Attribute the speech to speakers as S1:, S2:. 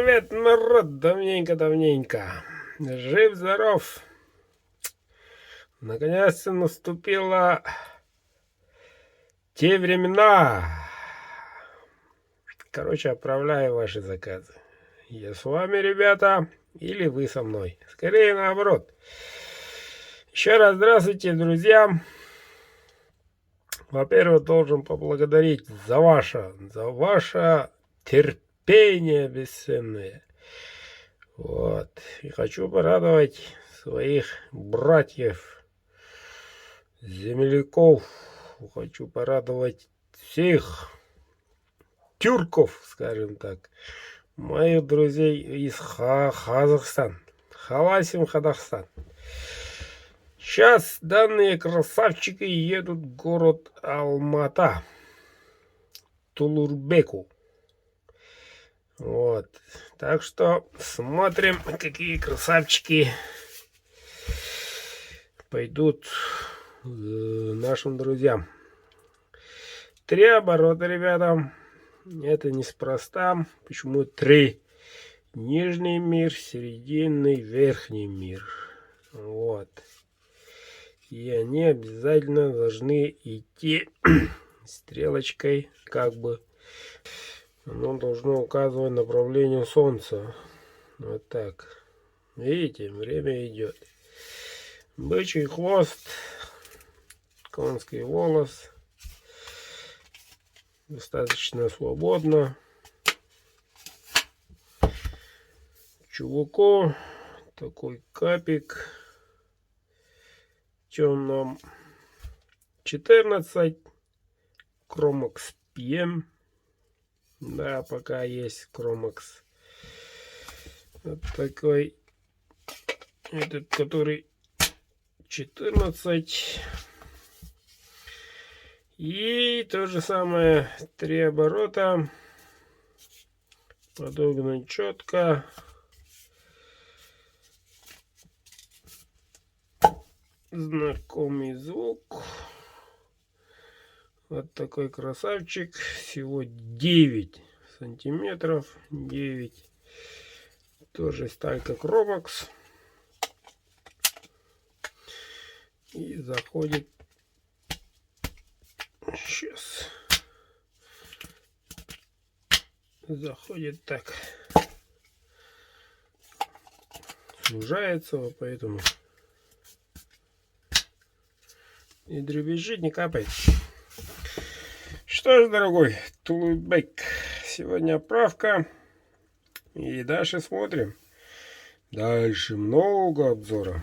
S1: привет, народ! Давненько. Жив-здоров. Наконец-то наступило те времена. Короче, отправляю ваши заказы. Я с вами, ребята, или вы со мной. Скорее наоборот. Еще раз здравствуйте, друзья. Во-первых, должен поблагодарить за ваше терпение бесценное. Вот. И хочу порадовать своих братьев, земляков. Хочу порадовать всех тюрков, скажем так. Моих друзей из Казахстана. Халасим, Казахстан. Сейчас данные красавчики едут в город Алмата, Тулурбеку. Вот. Так что смотрим, какие красавчики пойдут нашим друзьям. 3 оборота, ребята. Это неспроста. Почему 3? Нижний мир, серединный, верхний мир. Вот. И они обязательно должны идти стрелочкой, как бы. Оно должно указывать направление солнца. Вот так. Видите, время идет. Бычий хвост, конский волос. Достаточно свободно. Чулку. Такой капик. В темном 14. Кромакс PM. Да, пока есть Кромакс. Вот такой. Этот, который 14. И то же самое. 3 оборота. Подогнан четко. Знакомый звук. Вот такой красавчик. Всего 9 сантиметров. 9. Тоже сталька Кромакс. И заходит. Сейчас. Заходит так. Сужается, поэтому. И дребезжит, не капает. Что ж, дорогой Тулубек, сегодня отправка. И дальше смотрим. Дальше много обзоров.